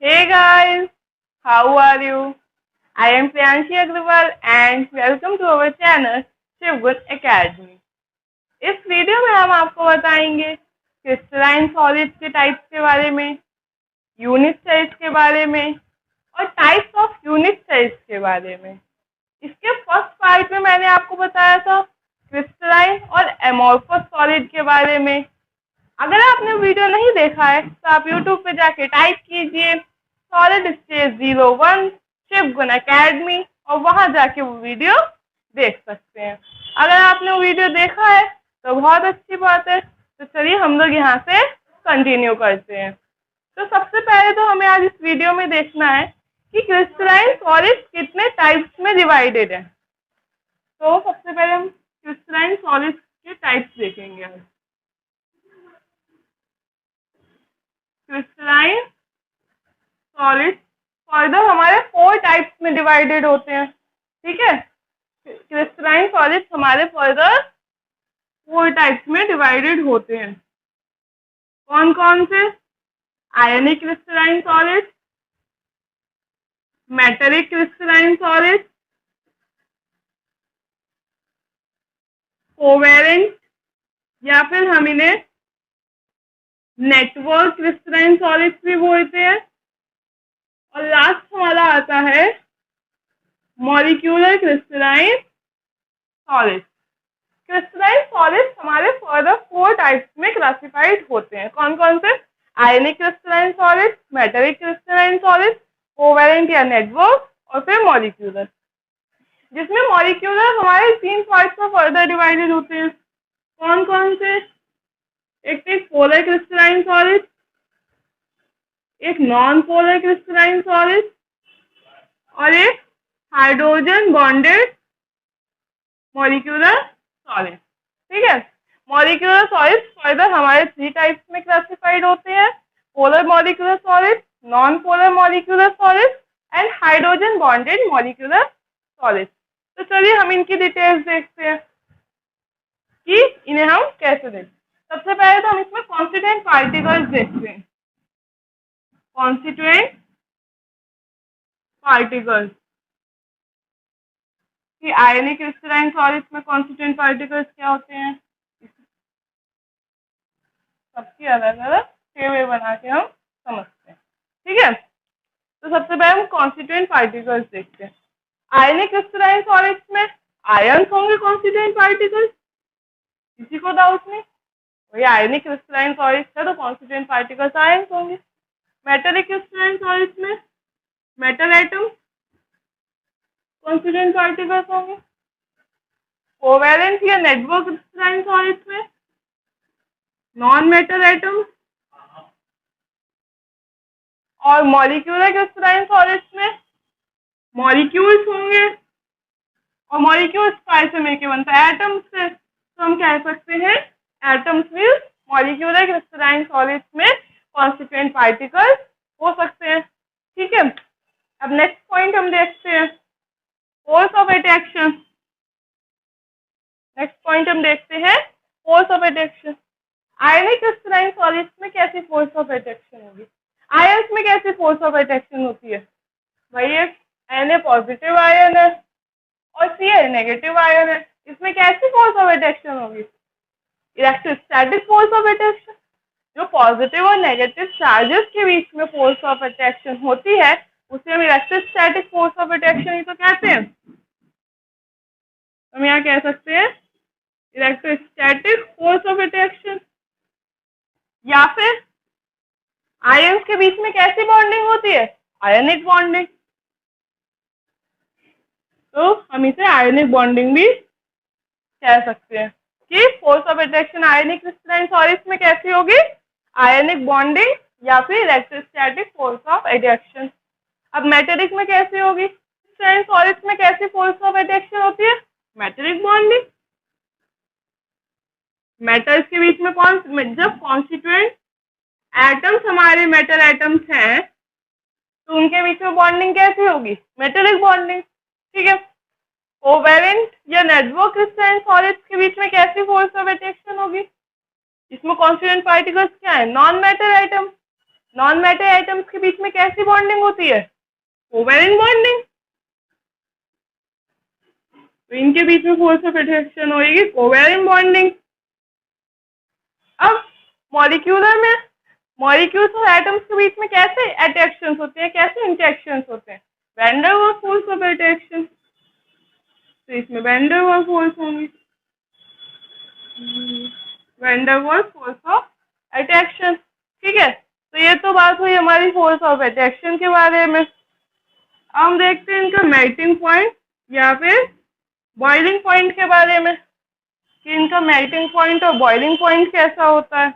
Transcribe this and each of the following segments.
Hey guys, how are you? I am Priyanshi Agrawal and welcome to our channel शिवगुण Academy. इस video में हम आपको बताएंगे crystalline solids के टाइप्स के बारे में, यूनिट सेल्स के बारे में और टाइप्स ऑफ यूनिट सेल्स के बारे में। इसके फर्स्ट पार्ट में मैंने आपको बताया था क्रिस्टलाइन और एमोर्फस सॉलिड के बारे में। अगर आपने वीडियो नहीं देखा है तो आप YouTube पे जाके टाइप कीजिए सॉलिड स्टेज 01 शिवगुण अकेडमी और वहां जाके वो वीडियो देख सकते हैं। अगर आपने वो वीडियो देखा है तो बहुत अच्छी बात है। तो चलिए हम लोग यहाँ से कंटिन्यू करते हैं। तो सबसे पहले तो हमें आज इस वीडियो में देखना है कि क्रिस्टलाइन सॉलिड्स कितने टाइप्स में डिवाइडेड है। तो सबसे पहले हम क्रिस्टलाइन सॉलिड्स के टाइप्स देखेंगे। क्रिस्टलाइन सॉलिड फर्दर हमारे 4 टाइप्स में डिवाइडेड होते हैं। ठीक है, क्रिस्टलाइन सॉलिड्स हमारे फर्दर 4 टाइप्स में डिवाइडेड होते हैं। कौन कौन से? Ionic crystalline solid, metallic crystalline solid, covalent या फिर हम इन्हें नेटवर्क क्रिस्टलाइन सॉलिड्स भी बोलते हैं। और लास्ट हमारा आता है molecular crystalline solids. Crystalline solids हमारे फर्दर 4 टाइप्स में क्लासिफाइड होते हैं। कौन कौन से? Ionic crystalline solids, metallic crystalline solids, covalent या नेटवर्क और फिर मॉलिक्यूलर, जिसमें मॉलिक्यूलर हमारे 3 पार्ट्स में फर्दर डिवाइडेड होते हैं। कौन कौन से? एक पोलर क्रिस्टलाइन सॉलिड, एक नॉन पोलर क्रिस्टलाइन सॉलिड और एक हाइड्रोजन बॉन्डेड मॉलिक्यूलर सॉलिड। ठीक है, मॉलिक्यूलर सॉलिड्स फर्दर हमारे 3 टाइप्स में क्लासिफाइड होते हैं: polar molecular solid, non polar molecular solid and hydrogen bonded molecular solid. तो चलिए हम इनकी डिटेल्स देखते हैं कि इन्हें हम कैसे देखें। सबसे पहले तो हम इसमें कॉन्स्टिट्यूएंट पार्टिकल्स देखते हैं। कॉन्स्टिट्यूएंट पार्टिकल्स कि आयनिक क्रिस्टलाइन सॉलिड्स में कॉन्स्टिट्यूएंट पार्टिकल्स क्या होते हैं, सबकी अलग अलग टेबल बना के हम समझते हैं। ठीक है, तो सबसे पहले हम कॉन्स्टिट्यूएंट पार्टिकल्स देखते हैं। आयनिक क्रिस्टलाइन सॉलिड्स में आयन्स होंगे कॉन्स्टिट्यूएंट पार्टिकल्स, किसी को डाउट नहीं? वही आयनिक क्रिस्टलाइन सॉलिड्स है तो कॉन्स्टिट्यूएंट पार्टिकल्स आयन्स होंगे। मेटेलिक क्रिस्टलाइन सॉलिड्स में मेटल एटम कॉन्स्टिट्यूएंट पार्टिकल्स होंगे। कोवेलेंट या नेटवर्क क्रिस्टलाइन सॉलिड्स में नॉन मेटल एटम। और मॉलिक्यूलर क्रिस्टलाइन सॉलिड्स में मॉलिक्यूल्स होंगे। और मॉलिक्यूल्स कैसे मिलके बनता है? एटम्स से। तो हम कह सकते हैं atoms with molecular crystalline solids में कॉन्स्टिट्यूएंट पार्टिकल्स हो सकते हैं। ठीक है, अब नेक्स्ट पॉइंट हम देखते हैं force of attraction. Next point हम देखते हैं force of attraction. Ionic crystalline solids में कैसी फोर्स ऑफ अट्रैक्शन होगी? आयन्स में कैसी फोर्स ऑफ अट्रैक्शन होती है? भाई एक Na पॉजिटिव आयन है और Cl नेगेटिव आयन है, इसमें कैसी फोर्स ऑफ अट्रैक्शन होगी? Electrostatic force of attraction. जो पॉजिटिव और नेगेटिव चार्जेस के बीच में फोर्स ऑफ अट्रैक्शन होती है उसे हम इलेक्ट्रोस्टैटिक फोर्स ऑफ अट्रैक्शन ही तो कहते हैं। हम यहाँ कह सकते हैं इलेक्ट्रोस्टैटिक फोर्स ऑफ अट्रैक्शन। या फिर आयन्स के बीच में कैसी बॉन्डिंग होती है? Ionic bonding. तो हम इसे आयनिक बॉन्डिंग भी कह सकते हैं कि force of attraction ionic crystalline solids में कैसी होगी? आयनिक बॉन्डिंग या फिर इलेक्ट्रोस्टैटिक फोर्स ऑफ अट्रैक्शन। अब मेटेलिक में कैसी होगी? क्रिस्टलाइन सॉलिड्स में कैसी फोर्स ऑफ अट्रैक्शन होती है? Metallic bonding. मेटल्स के बीच में जब कॉन्स्टिट्यूएंट एटम्स हमारे मेटल एटम्स हैं तो उनके बीच में बॉन्डिंग कैसी होगी? Metallic bonding. ठीक है, कोवेलेंट या नेटवर्क क्रिस्टलाइन सॉलिड्स के बीच में कैसी फोर्स ऑफ अट्रैक्शन होगी? इसमें कॉन्स्टिट्यूएंट पार्टिकल्स क्या है? Non metal atom. Non metal items के बीच में कैसी बॉन्डिंग होती है? Covalent bonding. तो इनके बीच में फोर्स ऑफ अट्रैक्शन होगी कोवैलेंट बॉन्डिंग। अब मॉलिक्यूल्स और एटम्स के बीच में कैसे अट्रैक्शंस होते हैं, कैसे इंटरेक्शंस होते हैं? Van der Waals force of attraction. तो इसमें वैन डर वाल्स फोर्स होंगी, van der Waals force of attraction. ठीक है, तो ये तो बात हुई हमारी फोर्स ऑफ अट्रैक्शन के बारे में। अब हम देखते हैं इनका मेल्टिंग पॉइंट या फिर बॉइलिंग पॉइंट के बारे में कि इनका मेल्टिंग पॉइंट और बॉइलिंग पॉइंट कैसा होता है।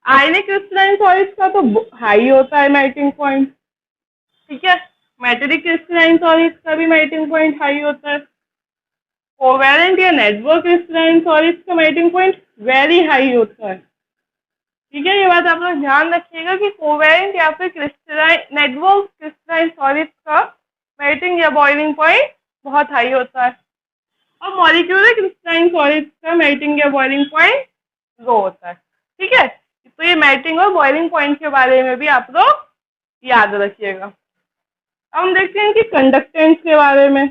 आयनिक क्रिस्टलाइन सॉलिड्स का तो हाई होता है मेल्टिंग पॉइंट, ठीक है। मेटेलिक क्रिस्टलाइन सॉलिड्स का भी मेल्टिंग पॉइंट हाई होता है। कोवैलेंट या नेटवर्क क्रिस्टलाइन सॉलिड्स का मेल्टिंग पॉइंट वेरी हाई होता है, ठीक है। ये बात आप लोग ध्यान रखिएगा कि कोवैलेंट या फिर क्रिस्टलाइन नेटवर्क क्रिस्टलाइन सॉलिड्स का मेल्टिंग या बॉइलिंग पॉइंट बहुत हाई होता है, और मॉलिक्यूलर क्रिस्टलाइन सॉलिड्स का मेल्टिंग या बॉइलिंग पॉइंट लो होता है, ठीक है। तो ये मेल्टिंग और बॉइलिंग पॉइंट के बारे में भी आप लोग याद रखिएगा। अब हम देखते हैं कि कंडक्टेंस के बारे में।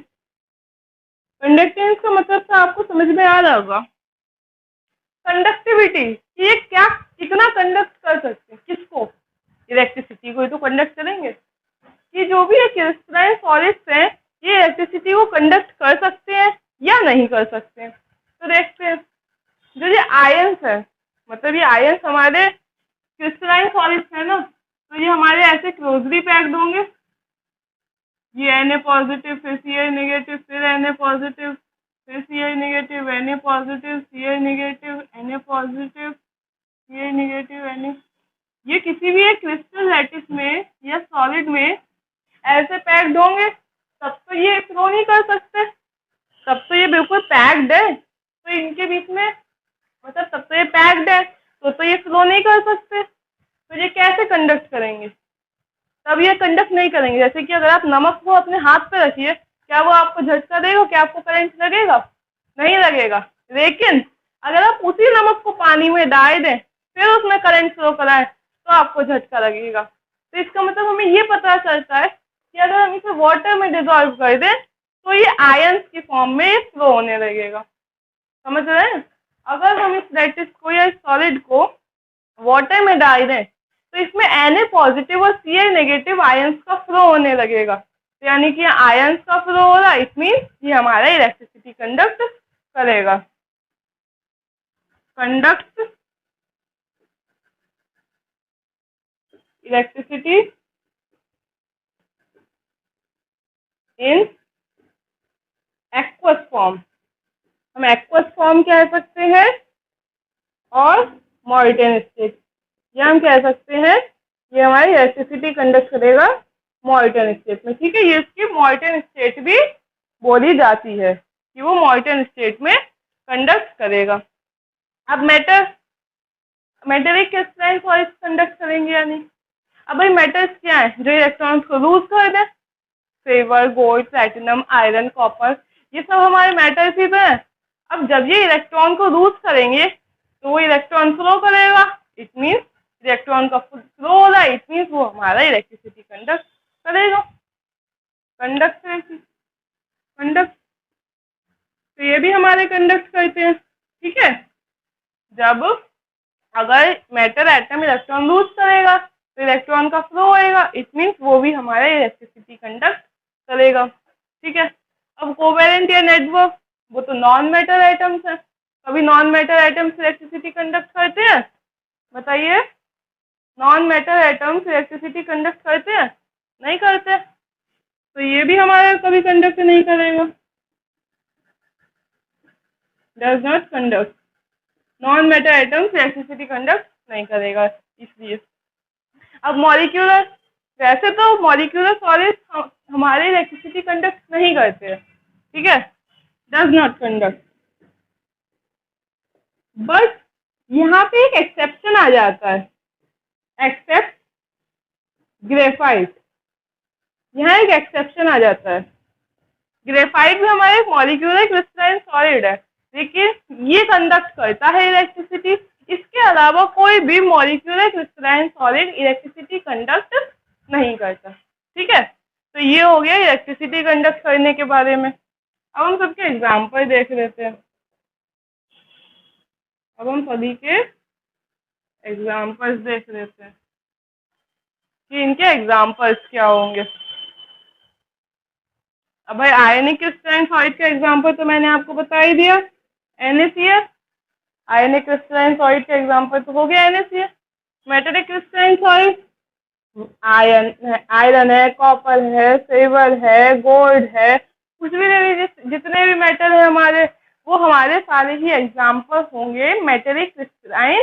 कंडक्टेंस का मतलब तो आपको समझ में आ रहा होगा, कंडक्टिविटी, ये क्या कितना कंडक्ट कर सकते हैं, किसको? इलेक्ट्रिसिटी को ही तो कंडक्ट करेंगे। ये जो भी क्रिस्टलाइन सॉलिड्स हैं ये इलेक्ट्रिसिटी को कंडक्ट कर सकते हैं या नहीं कर सकते हैं। तो देखते हैं, जो ये आयंस है, मतलब ये आयंस हमारे क्रिस्टलाइन सॉलिड्स है ना, तो ये हमारे ऐसे क्लोजली पैक्ड होंगे। ये Na पॉजिटिव, फिर Ci नेगेटिव, फिर Na पॉजिटिव, फिर Ci negative, Na positive, Ci negative, Na positive, Ci negative, Na। ये किसी भी एक क्रिस्टल लैटिस में या सॉलिड में ऐसे पैक्ड होंगे, तब तो ये फ्लो नहीं कर सकते, तब तो ये बिल्कुल पैक्ड है, तो इनके बीच में मतलब तब तो ये पैक्ड है, तो ये फ्लो नहीं कर सकते। तो ये कैसे कंडक्ट करेंगे? तब ये कंडक्ट नहीं करेंगे। जैसे कि अगर आप नमक को अपने हाथ पे रखिए, क्या वो आपको झटका देगा? क्या आपको करंट लगेगा? नहीं लगेगा। लेकिन अगर आप उसी नमक को पानी में डाल दें फिर उसमें करंट फ्लो कराएं तो आपको झटका लगेगा। तो इसका मतलब हमें ये पता चलता है कि अगर हम इसे वाटर में डिजॉल्व कर दें तो ये आयंस की फॉर्म में फ्लो होने लगेगा। समझ रहे हैं? अगर हम इस लैटिस को या इस सॉलिड को वाटर में डाल दें तो इसमें Na पॉजिटिव और Ci नेगेटिव आयंस का फ्लो होने लगेगा। तो यानी कि आयंस का फ्लो हो रहा है, इट मीन्स ये हमारा इलेक्ट्रिसिटी कंडक्ट करेगा। Conduct electricity in aqueous form. हम एक्वस फॉर्म कह सकते हैं और मॉल्टेन स्टेट, या हम कह सकते हैं ये हमारी इलेक्ट्रिसिटी कंडक्ट करेगा मॉल्टेन स्टेट में, ठीक है। ये इसकी मॉल्टेन स्टेट भी बोली जाती है कि वो मॉल्टेन स्टेट में कंडक्ट करेगा। अब मेटलिक क्रिस्टलाइन सॉलिड्स कंडक्ट करेंगे या नहीं? अब भाई मेटल्स क्या है? जो इलेक्ट्रॉन्स को लूज कर दें, silver, gold, platinum, iron, copper, ये सब हमारे मेटल्स ही तो हैं। अब जब ये इलेक्ट्रॉन को लूज करेंगे तो वो इलेक्ट्रॉन फ्लो करेगा, इट मीन्स इलेक्ट्रॉन का फ्लो हो रहा है, इट मीन्स वो हमारा इलेक्ट्रिसिटी कंडक्ट करेगा। कंडक्ट तो ये भी हमारे कंडक्ट करते हैं, ठीक है। जब अगर मेटल एटम इलेक्ट्रॉन लूज करेगा तो इलेक्ट्रॉन का फ्लो होएगा, इट मीन्स वो भी हमारे इलेक्ट्रिसिटी कंडक्ट करेगा, ठीक है। अब कोवैलेंट या नेटवर्क, वो तो नॉन मेटल आइटम्स है। कभी non metal items electricity conduct करते हैं? बताइए, non metal items electricity conduct करते हैं? नहीं करते, तो ये भी हमारे कभी कंडक्ट नहीं करेगा, does not conduct. Non metal items electricity conduct नहीं करेगा इसलिए। अब मॉलिक्यूलर, वैसे तो मॉलिक्यूलर सॉलिड्स हमारे इलेक्ट्रिसिटी कंडक्ट नहीं करते हैं, ठीक है, डज नॉट कंडक्ट। बट यहाँ पे एक एक्सेप्शन आ जाता है, एक्सेप्ट ग्रेफाइट। यहाँ एक एक्सेप्शन आ जाता है। ग्रेफाइट भी हमारे मॉलिक्यूलर क्रिस्टलाइन सॉलिड है, लेकिन ये कंडक्ट करता है इलेक्ट्रिसिटी, इसके अलावा कोई भी molecular crystalline solid electricity conduct नहीं करता। ठीक है, तो ये हो गया इलेक्ट्रिसिटी कंडक्ट करने के बारे में। अब हम सबके एग्जाम्पल देख लेते हैं। अब हम सभी के एग्जाम्पल्स देख लेते हैं कि इनके एग्जाम्पल्स क्या होंगे। अब भाई आयनिक क्रिस्टलाइन सॉलिड का एग्जाम्पल तो मैंने आपको बता ही दिया, NaCl। आयनिक क्रिस्टलाइन सॉलिड का एग्जाम्पल तो हो गया NaCl। Metallic crystalline solid iron है, कॉपर है, सिल्वर है, गोल्ड है, कुछ भी ले लीजिए, जितने भी मेटल है हमारे, वो हमारे सारे ही एग्जाम्पल होंगे मेटेलिक क्रिस्टलाइन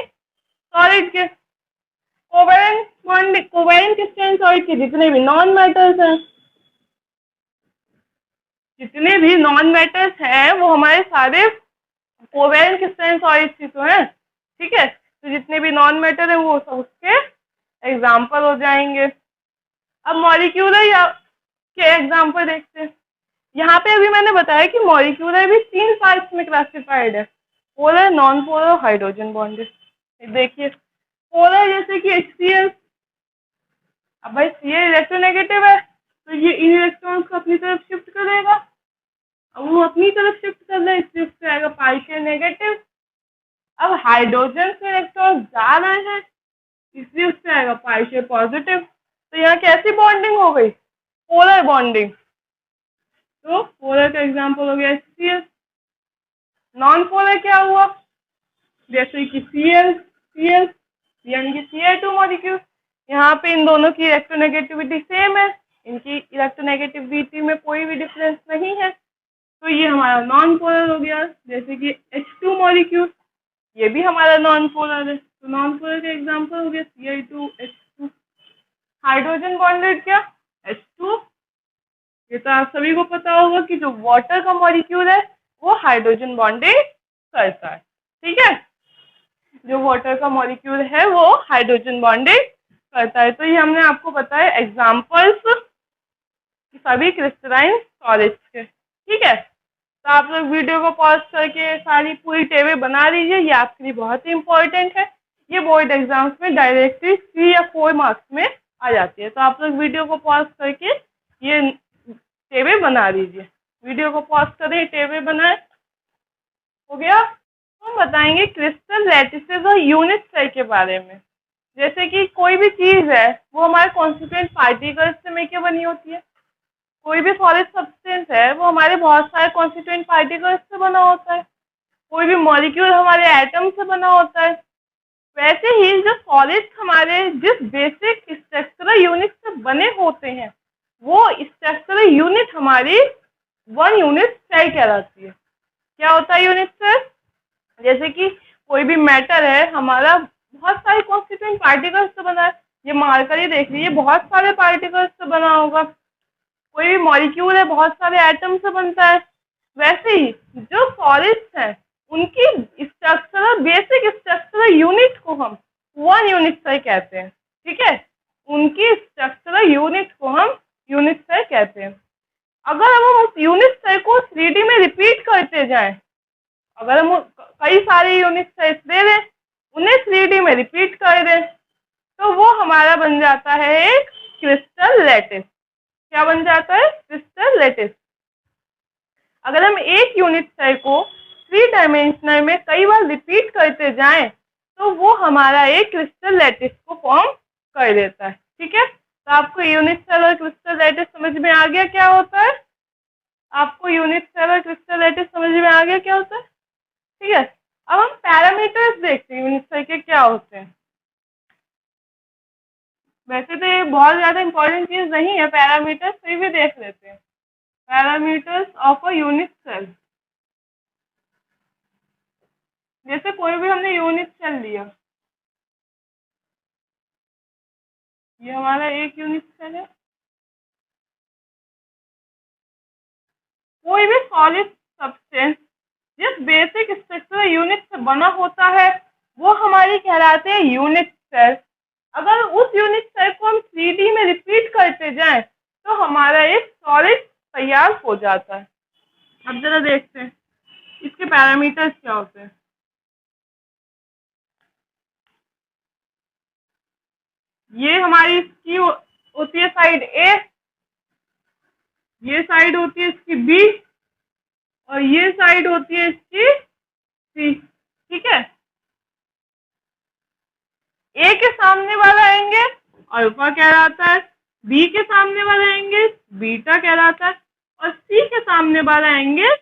सॉलिड के। कोवेलेंट क्रिस्टलाइन सॉलिड के जितने भी नॉन मेटल्स हैं, जितने भी नॉन मेटल्स हैं वो हमारे सारे कोवेलेंट क्रिस्टलाइन सॉलिड ही तो हैं। ठीक है, तो जितने भी नॉन मेटल है वो सब उसके एग्जाम्पल हो जाएंगे। अब मॉलिक्यूलर या के एग्जाम्पल देखते हैं। यहाँ पे अभी मैंने बताया कि मॉलिक्यूलर भी 3 पार्ट्स में क्लासिफाइड है, polar, non polar, hydrogen bonded. देखिए पोलर जैसे कि HCl। अब भाई Cl इलेक्ट्रोनेगेटिव है, तो ये इन इलेक्ट्रॉन्स को अपनी तरफ शिफ्ट करेगा। अब वो अपनी तरफ शिफ्ट कर रहे हैं, इसलिए उससे आएगा पार्शियल नेगेटिव। अब हाइड्रोजन से इलेक्ट्रॉन जा रहे हैं, इसलिए उससे आएगा पार्शियल पॉजिटिव। तो यहाँ कैसी बॉन्डिंग हो गई? Polar bonding. तो पोलर का एग्जांपल हो गया HCl। नॉन पोलर क्या हुआ? जैसे कि Cl यानी कि Cl2 मॉलिक्यूल। यहाँ पे इन दोनों की इलेक्ट्रोनेगेटिविटी सेम है, इनकी इलेक्ट्रोनेगेटिविटी में कोई भी डिफरेंस नहीं है, तो ये हमारा नॉन पोलर हो गया। जैसे कि H2 मॉलिक्यूल, ये भी हमारा नॉन पोलर है, तो नॉन पोलर का एग्जांपल हो गया Cl2 H2। हाइड्रोजन बॉन्डेड क्या? H2। ये तो आप सभी को पता होगा कि जो वाटर का मॉलिक्यूल है वो हाइड्रोजन बॉन्डेड करता है। ठीक है, जो वाटर का मॉलिक्यूल है वो हाइड्रोजन बॉन्डेड करता है। तो ये हमने आपको बताया एग्जांपल्स सभी क्रिस्टलाइन सॉलिड्स के। ठीक है, तो आप लोग वीडियो को पॉज करके सारी पूरी टेबल बना लीजिए, ये आपके लिए बहुत ही इंपॉर्टेंट है। ये बोर्ड एग्जाम्स में डायरेक्टली 3 या 4 मार्क्स में आ जाती है। तो आप लोग वीडियो को पॉज करके ये टेबल बना लीजिए। वीडियो को पॉज करें, टेबल बनाए। हो गया। हम बताएंगे क्रिस्टल लैटिसेस और यूनिट सेल के बारे में। जैसे कि कोई भी चीज है वो हमारे कॉन्स्टिट्यूएंट पार्टिकल्स से मिलकर बनी होती है। कोई भी सॉलिड सब्सटेंस है वो हमारे बहुत सारे कॉन्स्टिट्यूएंट पार्टिकल्स से बना होता है। कोई भी मॉलिक्यूल हमारे एटम से बना होता है। वैसे ही जो सॉलिड्स हमारे जिस बेसिक स्ट्रक्चरल यूनिट से बने होते हैं वो स्ट्रक्चरल यूनिट हमारी 1 यूनिट सेल कहलाती है। क्या होता है यूनिट सेल? जैसे कि कोई भी मैटर है हमारा बहुत सारे कॉन्स्टिट्यूएंट पार्टिकल्स से बना है। ये मार्कर ही देख लीजिए, बहुत सारे पार्टिकल्स से बना होगा। कोई भी मॉलिक्यूल है बहुत सारे एटम से बनता है। वैसे ही जो सॉलिड्स हैं उनकी स्ट्रक्चरल बेसिक स्ट्रक्चरल यूनिट को हम 1 यूनिट सेल कहते हैं। ठीक है, उनकी स्ट्रक्चरल यूनिट को हम यूनिट सेल कहते हैं। अगर हम उस यूनिट सेल को 3D में रिपीट करते जाएं, अगर हम कई सारे यूनिट सेल्स ले लें, उन्हें 3D में रिपीट कर दें, तो वो हमारा बन जाता है एक क्रिस्टल लैटिस। क्या बन जाता है? Crystal lattice. अगर हम एक यूनिट सेल को 3 डायमेंशनल में कई बार रिपीट करते जाएं, तो वो हमारा एक क्रिस्टल लैटिस को फॉर्म कर देता है। ठीक है, तो आपको यूनिट सेल और क्रिस्टल लैटिस समझ में आ गया क्या होता है? आपको यूनिट सेल और क्रिस्टल लैटिस समझ में आ गया क्या होता है? ठीक है, अब हम पैरामीटर्स देखते हैं यूनिट सेल के क्या होते हैं। वैसे तो ये बहुत ज्यादा इंपॉर्टेंट चीज नहीं है पैरामीटर्स, फिर भी देख लेते हैं। Parameters of a unit cell. जैसे कोई भी हमने यूनिट सेल लिया, ये हमारा एक यूनिट सेल है। कोई भी सॉलिड सब्सटेंस जिस बेसिक स्ट्रक्चरल यूनिट से बना होता है वो हमारी कहलाते हैं यूनिट सेल। अगर उस यूनिट सेल को हम 3D में रिपीट करते जाएं तो हमारा एक सॉलिड तैयार हो जाता है। अब जरा देखते हैं इसके पैरामीटर्स क्या होते हैं। ये हमारी इसकी होती है साइड ए, ये साइड होती है इसकी बी, और ये साइड होती है इसकी सी। ठीक है, ए के सामने वाला एंगल अल्फा कहलाता है, बी के सामने वाला एंगल बीटा कहलाता है, और सी के सामने वाला एंगल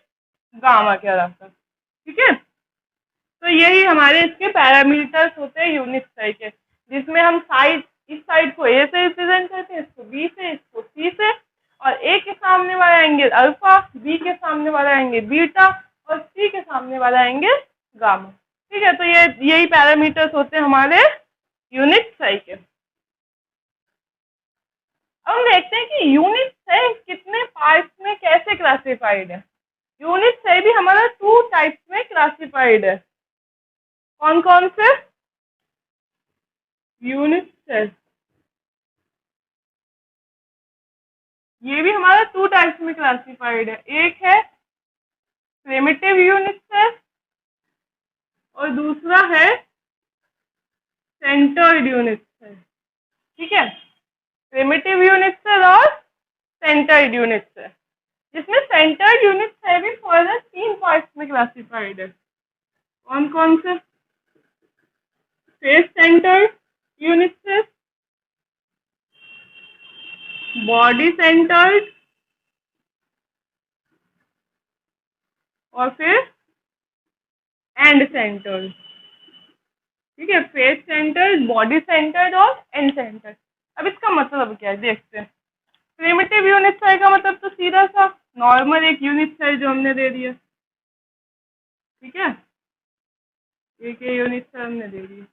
गामा कहलाता है। ठीक है, तो यही हमारे इसके पैरामीटर्स होते हैं यूनिट साइज के, जिसमें हम साइड, इस साइड को ए से रिप्रेजेंट करते हैं, इसको बी से, इसको सी से, और ए के सामने वाला एंगल अल्फा, बी के सामने वाला एंगल बीटा, और सी के सामने वाला एंगल गामा। ठीक है, तो ये यही पैरामीटर्स होते हैं हमारे यूनिट साइज के। अब हम देखते हैं कि यूनिट साइज कितने पार्ट्स में कैसे क्लासिफाइड है। यूनिट साइज भी हमारा 2 टाइप्स में क्लासिफाइड है। कौन कौन से? यूनिट सेल, ये भी हमारा 2 टाइप्स में क्लासिफाइड है। एक है प्रिमिटिव यूनिट सेल और दूसरा है सेंटर्ड यूनिट सेल। ठीक है, प्रिमिटिव यूनिट सेल और सेंटर्ड यूनिट सेल, जिसमें सेंटर्ड यूनिट सेल भी फर्दर 3 पार्ट्स में क्लासिफाइड है। कौन कौन से? Face centred unit cell, body centred, और फिर एंड सेंटर्ड। ठीक है, फेस सेंटर्ड, बॉडी सेंटर्ड और एंड सेंटर्ड। अब इसका मतलब क्या है देखते हैं। प्रिमिटिव यूनिट सेल का मतलब तो सीधा सा नॉर्मल एक यूनिट सेल जो हमने दे दिया। ठीक है, एक यूनिट सेल हमने दे दिया।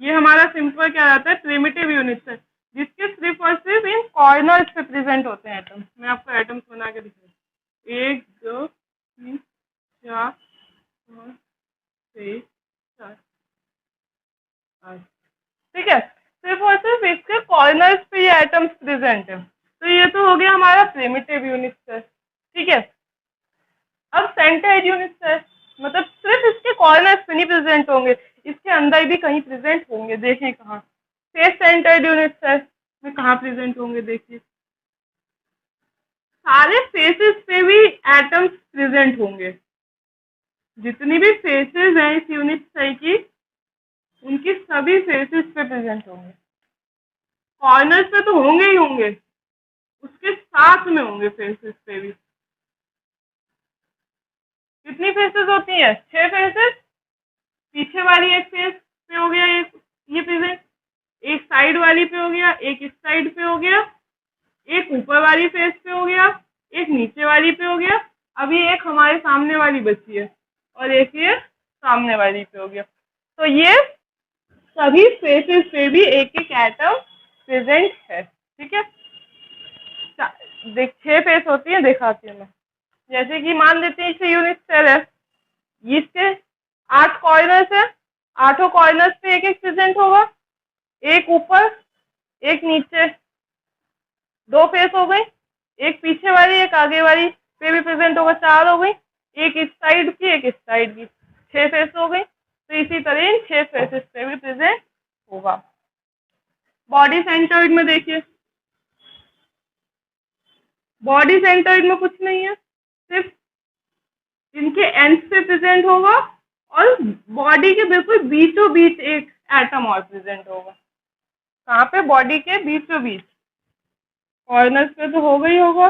ये हमारा सिंपल क्या रहता है, प्रिमिटिव यूनिट सेल, जिसके सिर्फ और सिर्फ इन कॉर्नर्स पे प्रेजेंट होते हैं एटम्स। मैं आपको एटम्स बना के दिखाऊँ। 1 2 3 4 5 6 7 8। ठीक है, सिर्फ और सिर्फ इसके कॉर्नर्स पे ये एटम्स प्रेजेंट है। तो ये तो हो गया हमारा प्रिमिटिव यूनिट सेल। ठीक है, अब सेंटर्ड यूनिट सेल मतलब सिर्फ इसके कॉर्नर्स पे नहीं प्रेजेंट होंगे, इसके अंदर भी कहीं प्रेजेंट होंगे। देखें कहाँ? फेस सेंटर्ड यूनिट सेल में कहाँ प्रेजेंट होंगे? देखिए, सारे फेसेस पे भी एटम्स प्रेजेंट होंगे। जितनी भी फेसेस हैं इस यूनिट सेल की, उनकी सभी फेसेस पे प्रेजेंट होंगे। कॉर्नर्स पे तो होंगे ही होंगे, उसके साथ में होंगे फेसेस पे भी। कितनी फेसेस होती हैं? 6 फेसेस। पीछे वाली एक फेस पे हो गया ये प्रेजेंट, एक साइड वाली पे हो गया, एक इस साइड पे हो गया, एक ऊपर वाली फेस पे हो गया, एक नीचे वाली पे हो गया, अभी एक हमारे सामने वाली बची है, और एक ये सामने वाली पे हो गया। तो ये सभी फेसेस पे भी एक एक एटम प्रेजेंट है। ठीक है, देख 6 फेस होती है, दिखाती हूँ मैं। जैसे कि मान लेते हैं इसे यूनिट सेल है, इसके 8 कॉर्नर्स है, 8 कॉर्नर्स पे एक एक प्रेजेंट होगा, एक ऊपर एक नीचे, 2 फेस हो गई, एक पीछे वाली एक आगे वाली पे भी प्रेजेंट होगा, 4 हो गई, एक इस साइड की एक इस साइड की, 6 फेस हो गई। तो इसी तरह इन 6 फेसेस पे भी प्रेजेंट होगा। बॉडी सेंटर्ड में देखिए, बॉडी सेंटर्ड में कुछ नहीं है, सिर्फ इनके एंड पे प्रेजेंट होगा, और बॉडी के बिल्कुल बीचों बीच एक एटम और प्रेजेंट होगा। कहाँ पे? बॉडी के बीचों बीच। कॉर्नर्स पे तो होगा ही होगा।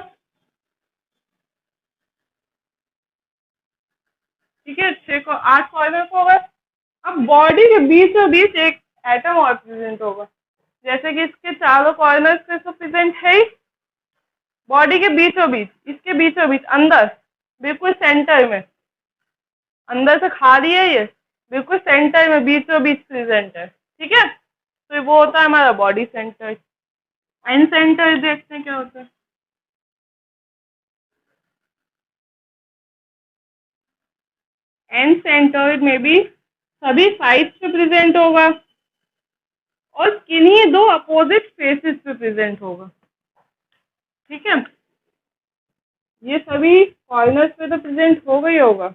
ठीक है, 6 को 8 कॉर्नर होगा। अब बॉडी के बीचों बीच एक एटम और प्रेजेंट होगा, जैसे कि इसके चारों कॉर्नर्स पे तो प्रेजेंट है ही, बॉडी के बीचों बीच, इसके बीचों बीच अंदर बिल्कुल सेंटर में, अंदर से खाली है ये, बिल्कुल सेंटर में बीचों बीच प्रेजेंट है। ठीक है, तो वो होता है हमारा बॉडी सेंटर। एंड सेंटर देखते हैं क्या होता है। एंड सेंटर में भी सभी साइड्स पे प्रेजेंट होगा, और किन्हीं 2 अपोजिट फेसेस पे प्रेजेंट होगा। ठीक है, ये सभी कॉर्नर्स पे तो प्रेजेंट होगा ही होगा,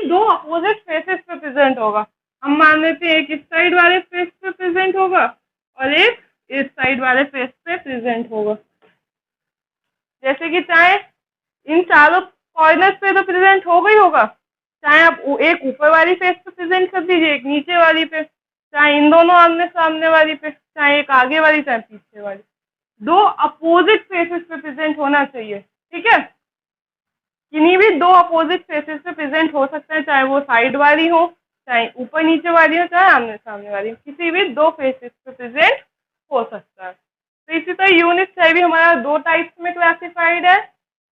दो अपोजिट फेसेस पे प्रेजेंट होगा। हम मान लेते हैं एक इस साइड वाले फेस पे प्रेजेंट होगा और एक इस साइड वाले फेस पे प्रेजेंट होगा। जैसे कि चाहे इन चारों कॉर्नर्स पे तो प्रेजेंट होगा ही होगा, चाहे आप एक ऊपर वाली फेस पे प्रेजेंट कर दीजिए, एक नीचे वाली पे, चाहे इन दोनों आमने सामने वाली पे, चाहे एक आगे वाली चाहे पीछे वाली, दो अपोजिट फेसेस पे प्रेजेंट होना चाहिए। ठीक है, किन्हीं भी दो अपोजिट फेसेस पे प्रेजेंट हो सकता है, चाहे वो साइड वाली हो, चाहे ऊपर नीचे वाली हो, चाहे आमने सामने वाली हो, किसी भी दो फेसेस पे प्रेजेंट हो सकता है। तो इसी तरह यूनिट सेल भी हमारा दो टाइप्स में क्लासिफाइड है,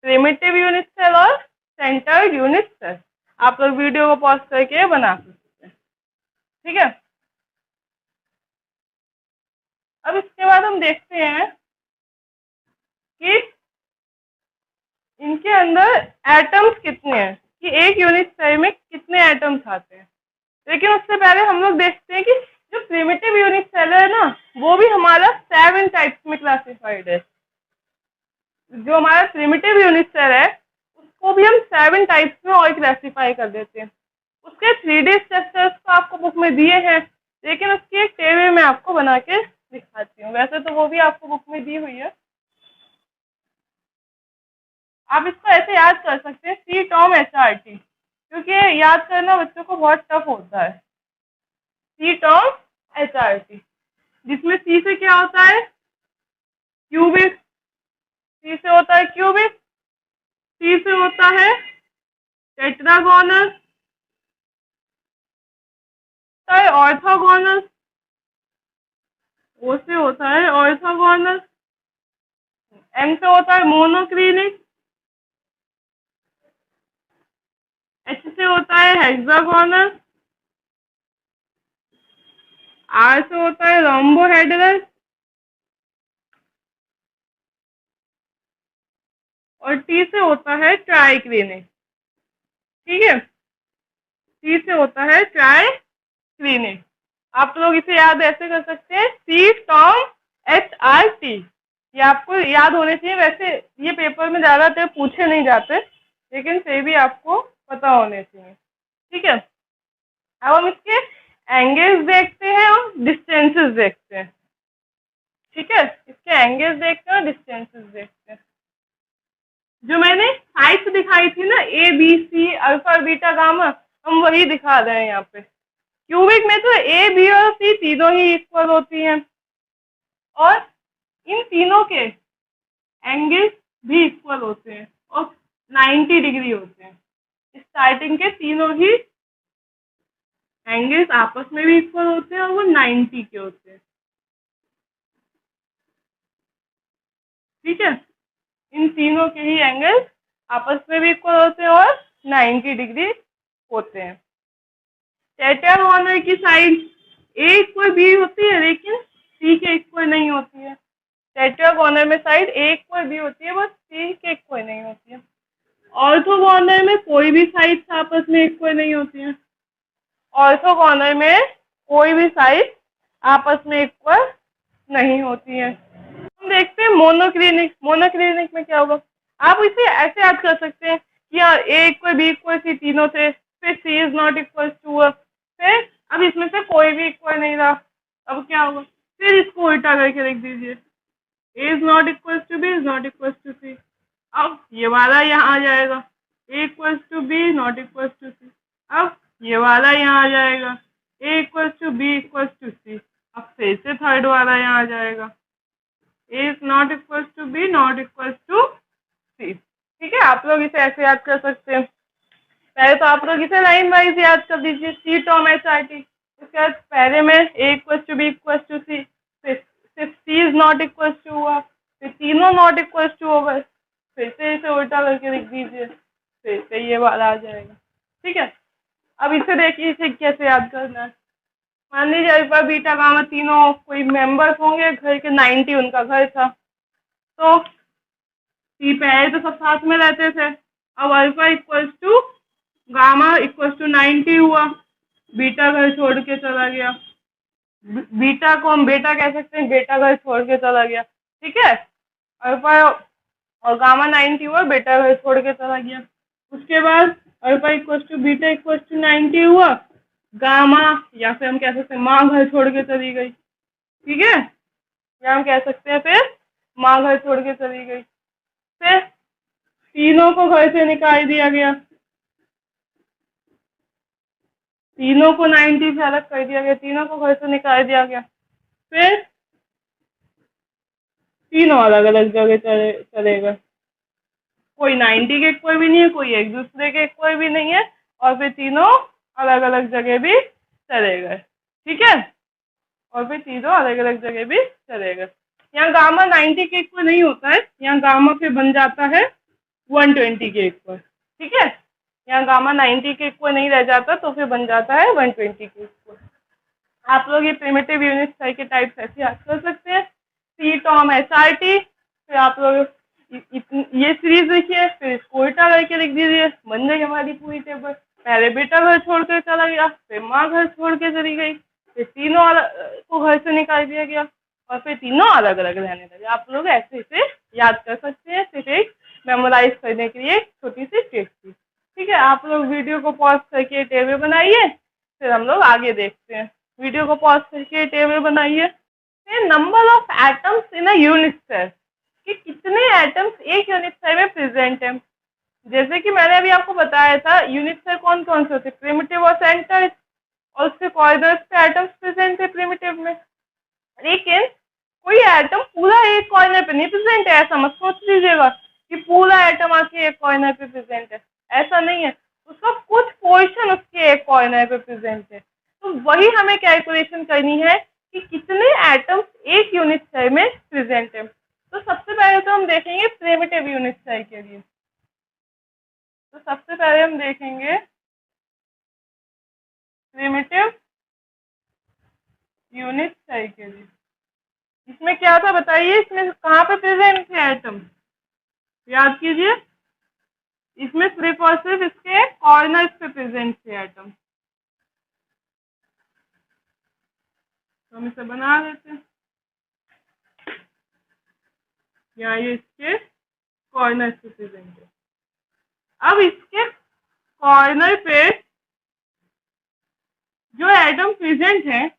प्रिमिटिव यूनिट सेल और सेंटर्ड यूनिट सेल। आप लोग वीडियो को पॉज करके बना सकते हैं। ठीक है, अब इसके बाद हम देखते हैं कि इनके अंदर एटम्स कितने हैं, कि एक यूनिट सेल में कितने एटम्स आते हैं। लेकिन उससे पहले हम लोग देखते हैं कि जो प्रिमिटिव यूनिट सेल है ना, वो भी हमारा 7 टाइप्स में क्लासिफाइड है। जो हमारा प्रिमिटिव यूनिट सेल है उसको भी हम 7 टाइप्स में और क्लासिफाई कर देते हैं। उसके 3D स्ट्रक्चर्स तो आपको बुक में दिए हैं, लेकिन उसकी एक टेबल में आपको बना के दिखाती हूँ। वैसे तो वो भी आपको बुक में दी हुई है, आप इसको ऐसे याद कर सकते हैं, सी टॉम HRT, क्योंकि याद करना बच्चों को बहुत टफ होता है। सी टॉम HRT, जिसमें सी से क्या होता है, क्यूबिक, सी से होता है क्यूबिक, सी से होता है टेट्रागोनल, ऑर्थोगोनल, ओ से होता है ऑर्थोगोनल, एम से होता है मोनोक्लिनिक, एच से होता है हेक्सागोनल, आर से होता है रोम्बोहेड्रल और टी से होता है ट्राइक्लिनिक। ठीक है, टी से होता है ट्राइक्लिनिक। आप लोग इसे याद ऐसे कर सकते हैं, सी टॉम HRT, ये आपको याद होने चाहिए। वैसे ये पेपर में ज़्यादातर पूछे नहीं जाते, लेकिन फिर भी आपको पता होने चाहिए। ठीक है, अब हम इसके एंगल्स देखते हैं और डिस्टेंसेस देखते हैं। ठीक है, इसके एंगल्स देखते हैं और डिस्टेंसेस देखते हैं। जो मैंने साइड्स दिखाई थी ना, ABC, अल्फा, बीटा, गामा, हम वही दिखा रहे हैं यहाँ पे। क्यूबिक में तो A, B और C तीनों ही इक्वल होती हैं और इन तीनों के एंगल्स भी इक्वल होते हैं और 90 डिग्री होते हैं। स्टार्टिंग के तीनों ही एंगल्स आपस में भी इक्वल होते हैं और वो 90 के होते हैं। ठीक है, इन तीनों के ही एंगल्स आपस में भी इक्वल होते हैं और 90 डिग्री होते हैं। टेट्रागोनल की साइड A इक्वल B होती है, लेकिन C के इक्वल नहीं होती है। टेट्रागोनल में साइड A इक्वल B होती है, बस C के इक्वल नहीं होती है। ऑर्थोगोनल में कोई भी साइड आपस में इक्वल नहीं होती है। ऑर्थोगोनल में कोई भी साइड आपस में इक्वल नहीं होती है। हम देखते हैं मोनोक्लिनिक। मोनोक्लिनिक में क्या होगा, आप इसे ऐसे याद कर सकते हैं कि यार A equal B equal C तीनों से, फिर C is not equal to, फिर अब इसमें से कोई भी इक्वल नहीं रहा, अब क्या होगा, फिर इसको उल्टा करके लिख दीजिए, A is not equal to B is not equal to C। अब ये वाला यहाँ आ जाएगा, A equal to B not equal to C। अब ये वाला यहाँ आ जाएगा, A equal to B equal to C। अब फिर से थर्ड वाला यहाँ आ जाएगा, A is not equals to B not equals to C। ठीक है, आप लोग इसे ऐसे याद कर सकते हैं। पहले तो आप लोग इसे लाइन वाइज याद कर दीजिए, सी टॉम HRT। उसके बाद पहले में A equals to B equals to C, फिर C is not equals to हुआ, फिर तीनों नॉट इक्वल्स टू हो गए, फिर से इसे उल्टा करके लिख दीजिए, फिर से ये वाला आ जाएगा। ठीक है, अब इसे देखिए इसे कैसे याद करना है। मान लीजिए अल्फा, बीटा, गामा तीनों कोई मेंबर्स होंगे घर के, 90 उनका घर था, तो सी पहले तो सब साथ में रहते थे। अब alpha equals to gamma equals to 90 हुआ, बीटा घर छोड़ के चला गया, बीटा को हम बेटा कह सकते हैं, बेटा घर छोड़ के चला गया। ठीक है, अल्फा और गामा 90 हुआ, बेटा घर छोड़ के चला गया। उसके बाद alpha equal to beta equal to 90 हुआ, गामा या फिर हम कह सकते हैं माँ घर छोड़ के चली गई। ठीक है, या हम कह सकते हैं फिर माँ घर छोड़ के चली गई। फिर तीनों को घर से निकाल दिया गया, तीनों को 90 से अलग कर दिया गया, तीनों को घर से निकाल दिया गया। फिर तीनों अलग अलग जगह चले गए, कोई 90 के कोई भी नहीं है, कोई एक दूसरे के कोई भी नहीं है, और फिर तीनों अलग अलग जगह भी चले गए। ठीक है, और फिर तीनों अलग अलग जगह भी चले गए। यहाँ गामा 90 के इक्वल नहीं होता है, यहाँ गामा फिर बन जाता है 120 के इक्वल। ठीक है, यहाँ गामा 90 के इक्वल नहीं रह जाता, तो फिर बन जाता है 120 के इक्वल। आप लोग ये प्रिमिटिव यूनिट सेल के टाइप्स ऐसे याद कर सकते हैं, सी टॉम एस आर टी। फिर आप लोग ये सीरीज लिखिए, फिर इसको उल्टा करके लिख दीजिए, बन गई हमारी पूरी टेबल। पहले बेटा घर छोड़ कर चला गया, फिर माँ घर छोड़ के चली गई, फिर तीनों को घर से निकाल दिया गया, और फिर तीनों अलग अलग रहने लगे। आप लोग ऐसे ऐसे याद कर सकते हैं, सिर्फ एक मेमोराइज करने के लिए छोटी सी ट्रिक थी। ठीक है, आप लोग वीडियो को पॉज करके टेबल बनाइए, फिर हम लोग आगे देखते हैं। वीडियो को पॉज करके टेबल बनाइए। फिर number of atoms in a unit cell, कि कितने एटम्स एक यूनिट सेल में प्रेजेंट है। जैसे कि मैंने अभी आपको बताया था, यूनिट सेल कौन कौन से होते हैं, प्रिमिटिव और सेंटर, और उसके कॉर्नर्स पे एटम्स प्रेजेंट है प्रिमिटिव में। लेकिन कोई एटम पूरा एक कॉर्नर पे नहीं प्रेजेंट है, ऐसा मत सोच लीजिएगा कि पूरा एटम आके एक कॉर्नर पे प्रेजेंट है, ऐसा नहीं है। उसका कुछ पोर्शन उसके एक कॉर्नर पे प्रेजेंट है। तो वही हमें कैलकुलेशन करनी है कि कितने एटम्स एक यूनिट सेल में प्रेजेंट है। तो सबसे पहले तो हम देखेंगे प्रिमिटिव यूनिट सेल के लिए। तो सबसे पहले हम देखेंगे प्रिमिटिव यूनिट सेल के लिए। इसमें क्या था बताइए, इसमें कहाँ पे प्रेजेंट थे एटम, याद कीजिए। इसमें सिर्फ और सिर्फ इसके कॉर्नर्स पे प्रेजेंट थे एटम। तो हम इसे बना देते हैं, यहाँ ये इसके कॉर्नर्स पे प्रेजेंट है। अब इसके कॉर्नर पे जो एटम प्रेजेंट है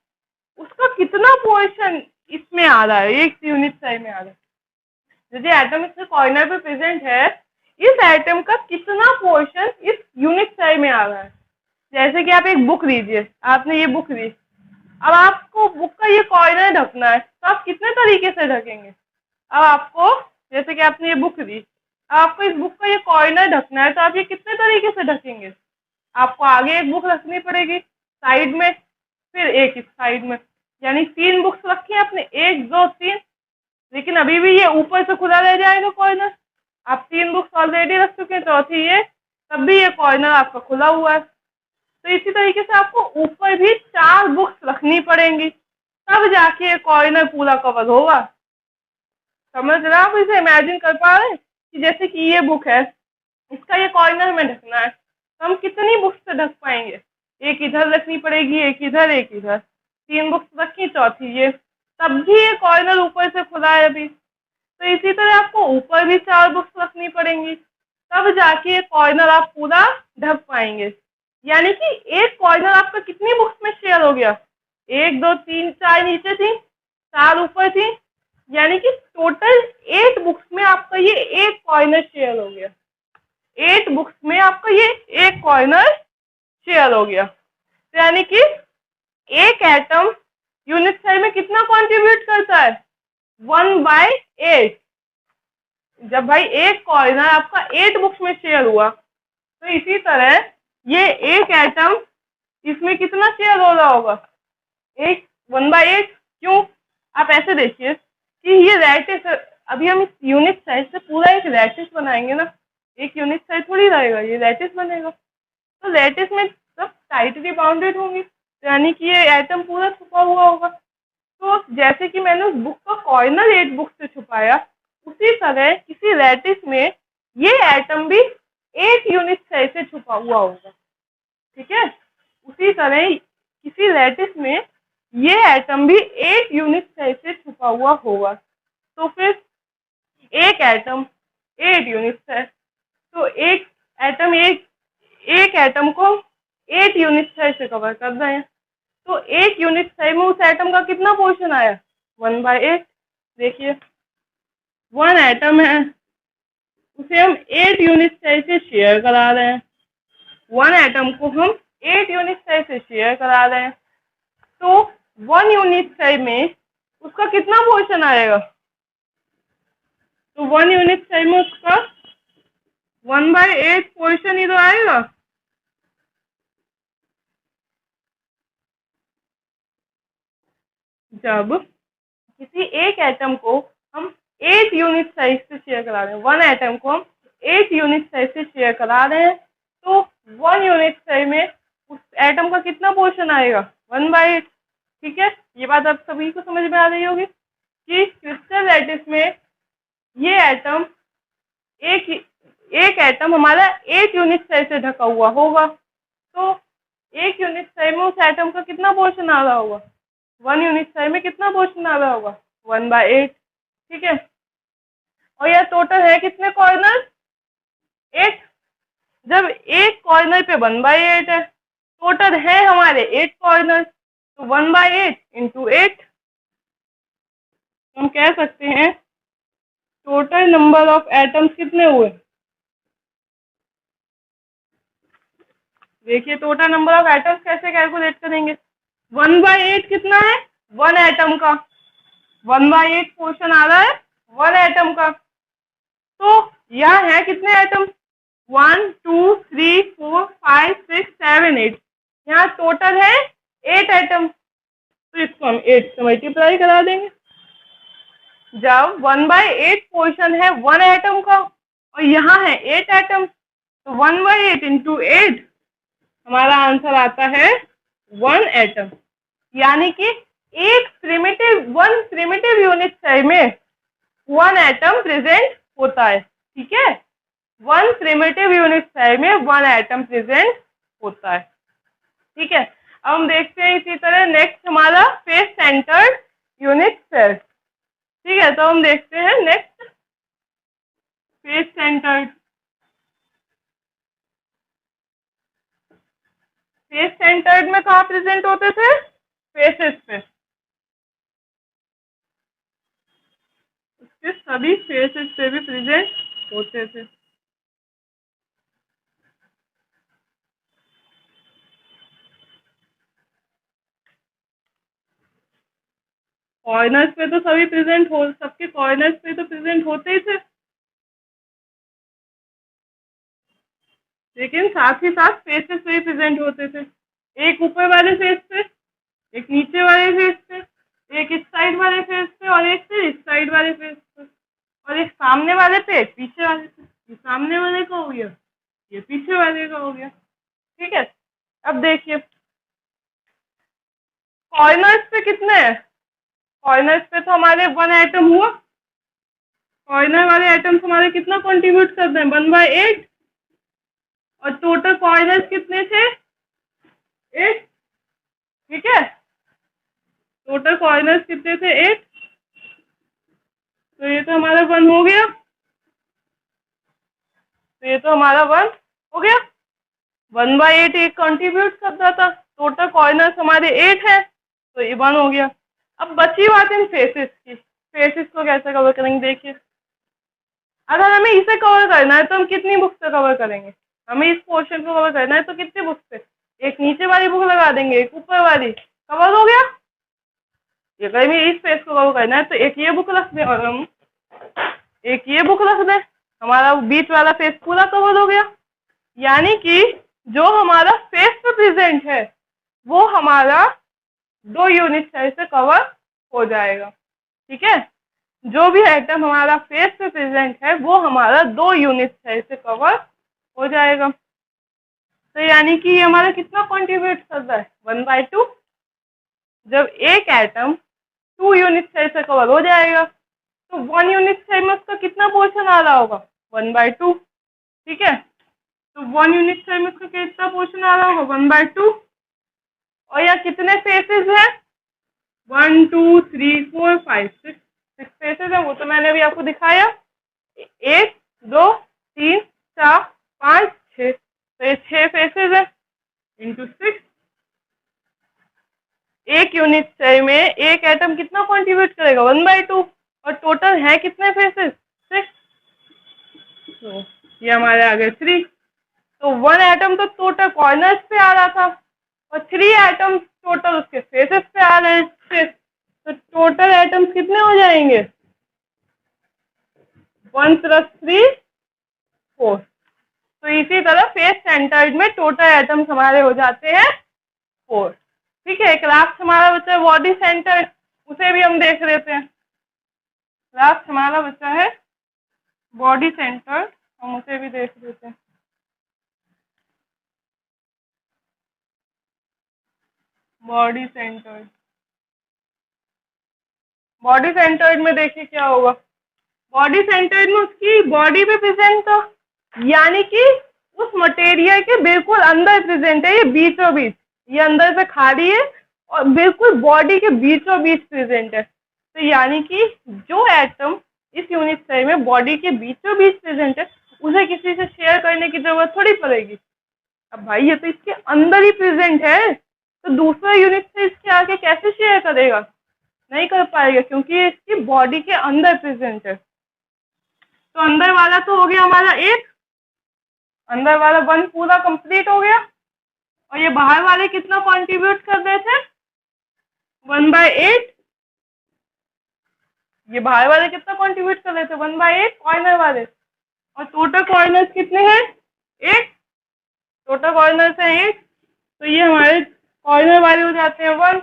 उसका कितना पोर्शन इसमें आ रहा है, एक यूनिट सेल में आ रहा है। यदि एटम इसके कॉर्नर पे प्रेजेंट है, इस एटम का कितना पोर्शन इस यूनिट सेल में आ रहा है। जैसे कि आप एक बुक लीजिए, आपने ये बुक ली, अब आपको बुक का ये कॉर्नर ढकना है, तो आप कितने तरीके से ढकेंगे। अब आपको, जैसे कि आपने ये बुक ली, अब आपको इस बुक का ये कॉर्नर ढकना है, तो आप ये कितने तरीके से ढकेंगे। आपको आगे एक बुक रखनी पड़ेगी साइड में, फिर एक इस साइड में, यानी 3 बुक्स रखी है आपने, 1 2 3। लेकिन अभी भी ये ऊपर से खुला रह जाएगा कॉर्नर, आप 3 बुक्स ऑलरेडी रख चुके हैं, चौथी ये, तब भी ये कॉर्नर आपका खुला हुआ है। तो इसी तरीके से आपको ऊपर भी 4 बुक्स रखनी पड़ेंगी, तब जाके ये कॉर्नर पूरा कवर होगा। समझ रहे आप, इसे इमेजिन कर पा रहे हैं कि जैसे कि ये बुक है, इसका ये कॉर्नर में ढकना है, तो हम कितनी बुक्स से ढक पाएंगे। एक इधर रखनी पड़ेगी, एक इधर एक इधर, 3 बुक्स रखी, चौथी ये, तब भी ये कॉर्नर ऊपर से खुला है अभी। तो इसी तरह आपको ऊपर भी 4 बुक्स रखनी पड़ेंगी, तब जाके ये कॉर्नर आप पूरा ढक पाएंगे। यानी कि एक कॉर्नर आपका कितनी बुक्स में शेयर हो गया, 1 2 3 4 नीचे थी, 4 ऊपर थी, यानी कि टोटल 8 बुक्स में आपका ये एक कॉर्नर शेयर हो गया। 8 बुक्स में आपका ये एक कॉर्नर शेयर हो गया। तो यानी कि एक एटम यूनिट सेल में कितना कंट्रीब्यूट करता है, 1/8। जब भाई एक कॉर्नर आपका 8 बुक्स में शेयर हुआ, तो इसी तरह ये एक एटम इसमें कितना शेयर हो रहा होगा, एक 1/8। क्यों, आप ऐसे देखिए कि ये लैटिस, अभी हम इस यूनिट सेल से पूरा एक लैटिस बनाएंगे ना, एक यूनिट सेल थोड़ी रहेगा, ये लैटिस बनेगा। तो लैटिस में सब टाइटली बाउंडेड होंगी, यानी कि ये एटम पूरा छुपा हुआ होगा। तो जैसे कि मैंने उस बुक का कॉर्नर 8 बुक से छुपाया, उसी तरह किसी लैटिस में ये एटम भी 8 यूनिट सेल से छुपा हुआ होगा। ठीक है, उसी तरह किसी लैटिस में ये एटम भी 8 यूनिट सेल से छुपा हुआ होगा। तो फिर एक एटम 8 यूनिट सेल, तो एक एटम एक एक एटम को 8 यूनिट साइज से कवर कर रहे हैं, तो 8 यूनिट साइज में उस एटम का कितना पोर्शन आया? 1/8। देखिए 1 एटम है, उसे हम 8 यूनिट साइज से शेयर करा रहे हैं। 1 एटम को हम 8 यूनिट साइज से शेयर करा रहे हैं, तो 1 यूनिट साइज में उसका कितना पोर्शन आएगा? तो 1 यूनिट साइज में उसका 1/8 पोर्शन ही तो आएगा। जब किसी एक एटम को हम 8 यूनिट साइज से शेयर करा रहे हैं, 1 एटम को हम 8 यूनिट साइज से शेयर करा रहे हैं, तो 1 यूनिट साइज में उस एटम का कितना पोर्शन आएगा? 1/8। ठीक है, ये बात आप सभी को समझ में आ रही होगी कि क्रिस्टल लैटिस में ये एटम एक एटम हमारा 8 यूनिट साइज से ढका हुआ होगा, तो 1 यूनिट साइज में उस एटम का कितना पोर्शन आ रहा होगा? 1 यूनिट साइज में कितना पोर्शन आ रहा होगा? 1/8। ठीक है, और यह टोटल है कितने कॉर्नर? 8। जब एक कॉर्नर पे 1/8 है, टोटल है हमारे 8 कॉर्नर, तो 1/8 इंटू 8, हम कह सकते हैं टोटल नंबर ऑफ एटम्स कितने हुए? देखिए टोटल नंबर ऑफ एटम्स कैसे कैलकुलेट करेंगे? 1/8 कितना है? 1 एटम का 1/8 पोर्शन आ रहा है 1 एटम का, तो यहाँ है कितने एटम? 1 2 3 4 5 6 7 8, यहाँ टोटल है 8 एटम, तो इसको हम 8 से मल्टीप्लाई करा देंगे। जब 1/8 पोर्शन है 1 एटम का और यहाँ है 8 एटम, तो 1/8 इंटू 8 हमारा आंसर आता है 1 एटम। यानी कि एक प्रिमिटिव यूनिट साइज में 1 एटम प्रेजेंट होता है। ठीक है, 1 प्रिमिटिव यूनिट साइज में 1 एटम प्रेजेंट होता है। ठीक है, अब हम देखते हैं इसी तरह नेक्स्ट हमारा फेस सेंटर्ड यूनिट सेल। ठीक है, तो हम देखते हैं next face centred. Face centred में कहाँ प्रेजेंट होते थे? फेसेस पे, उसके सभी फेसेस पे भी प्रेजेंट होते थे। कॉर्नर्स पे तो सभी प्रेजेंट हो, सबके कॉर्नर्स पे तो प्रेजेंट होते ही थे, लेकिन साथ ही साथ फेसेस पे भी प्रेजेंट होते थे। एक ऊपर वाले फेस पे, एक नीचे वाले फेस पे, एक इस साइड वाले फेस पे और एक फिर इस साइड वाले फेस पे, और एक सामने वाले पे, एक पीछे वाले पे। ये सामने वाले का हो गया, ये पीछे वाले का हो गया। ठीक है, अब देखिए कॉर्नर्स पे कितने हैं? कॉर्नर्स पे तो हमारे 1 एटम हुआ, कॉर्नर वाले एटम्स हमारे कितना कंट्रीब्यूट करते हैं? 1/8, और टोटल कॉर्नर्स कितने थे? 8। ठीक है, टोटल कॉर्नर्स कितने थे? 8। तो ये तो हमारा 1 हो गया, तो ये तो हमारा 1 हो गया। 1/8 एक कंट्रीब्यूट करता था, टोटल कॉर्नर्स हमारे 8 है, तो ये 1 हो गया। अब बची बात इन फेसेस की, फेसेस को कैसे कवर करेंगे? देखिए अगर हमें इसे कवर करना है तो हम कितनी बुक से कवर करेंगे? हमें इस पोर्शन को कवर करना है तो कितनी बुक से? एक नीचे वाली बुक लगा देंगे, एक ऊपर वाली, कवर हो गया। ये अगर हमें इस फेस को कवर करना है तो एक ये बुक रख दें और हम एक ये बुक रख दें, हमारा बीच वाला फेस पूरा कवर हो गया। यानी कि जो हमारा फेस पे प्रेजेंट है वो हमारा 2 यूनिट साइज से कवर हो जाएगा। ठीक है, जो भी आइटम हमारा फेस पे प्रेजेंट है वो हमारा 2 यूनिट साइज से कवर हो जाएगा। तो यानी कि ये हमारा कितना कंट्रीब्यूट कर रहा है? 1/2। जब एक एटम 2 यूनिट साइज से कवर हो जाएगा तो 1 यूनिट साइज में उसका कितना पोर्शन आ रहा होगा? 1/2। ठीक है, तो 1 यूनिट साइज में उसका कितना पोर्शन आ रहा होगा? 1/2। और यहाँ कितने फेसेस हैं? 1 2 3 4 5 6 फेसेस है, वो तो मैंने अभी आपको दिखाया। 1 2 3 4 5 6, तो ये 6 फेसेस है इंटू 6। एक यूनिट सेल में एक एटम कितना कंट्रीब्यूट करेगा 1/2, और टोटल है कितने फेसेस 6। तो ये हमारे आ गए 3। तो 1 एटम तो टोटल कॉर्नर्स पे आ रहा था और 3 एटम टोटल उसके फेसेस पे आ रहे हैं 6। तो टोटल एटम्स कितने हो जाएंगे 1 + 3 4। तो इसी तरह फेस सेंटर्ड में टोटल एटम्स हमारे हो जाते हैं 4। ठीक है, एक लास्ट हमारा बचा है बॉडी सेंटर, उसे भी हम देख लेते हैं। लास्ट हमारा बचा है बॉडी सेंटर, हम उसे भी देख लेते हैं। बॉडी सेंटर्ड, बॉडी सेंटर्ड में देखिए क्या होगा। बॉडी सेंटर्ड में उसकी बॉडी पे प्रेजेंट था, यानी कि उस मटेरियल के बिल्कुल अंदर प्रेजेंट है, ये बीचों बीच, ये अंदर से खाली है और बिल्कुल बॉडी के बीचों बीच प्रेजेंट है। तो यानी कि जो एटम इस यूनिट सेल में बॉडी के बीचों बीच प्रेजेंट है, उसे किसी से शेयर करने की जरूरत थोड़ी पड़ेगी। अब भाई ये तो इसके अंदर ही प्रेजेंट है, तो दूसरा यूनिट सेल इसके आगे कैसे शेयर करेगा, नहीं कर पाएगा, क्योंकि ये इसकी बॉडी के अंदर प्रेजेंट है। तो अंदर वाला तो हो गया हमारा 1, अंदर वाला 1 पूरा कंप्लीट हो गया। और ये बाहर वाले कितना कंट्रीब्यूट कर रहे थे 1/8। ये बाहर वाले कितना कंट्रीब्यूट कर रहे थे 1/8 कॉर्नर वाले। और टोटल कॉर्नर्स कितने हैं 8, टोटल कॉर्नर्स हैं 8। तो ये हमारे कॉर्नर वाले हो जाते हैं 1,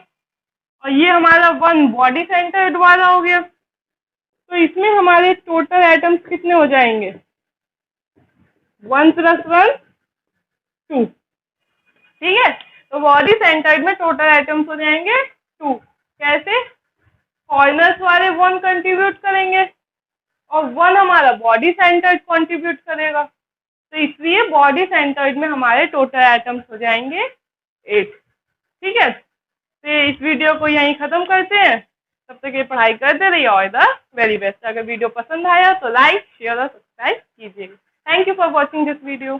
और ये हमारा 1 बॉडी सेंटर्ड वाला हो गया। तो इसमें हमारे टोटल एटम्स कितने हो जाएंगे 1 + 1 2। ठीक है, तो बॉडी सेंटर्ड में टोटल एटम्स हो जाएंगे 2। कैसे, कॉर्नर्स वाले 1 कंट्रीब्यूट करेंगे और 1 हमारा बॉडी सेंटर्ड कंट्रीब्यूट करेगा। तो इसलिए बॉडी सेंटर्ड में हमारे टोटल एटम्स हो जाएंगे 8। ठीक है, तो इस वीडियो को यहीं ख़त्म करते हैं। तब तक ये पढ़ाई करते रहिए, ऑल द वेरी बेस्ट। अगर वीडियो पसंद आया तो लाइक शेयर और सब्सक्राइब कीजिएगा। Thank you for watching this video.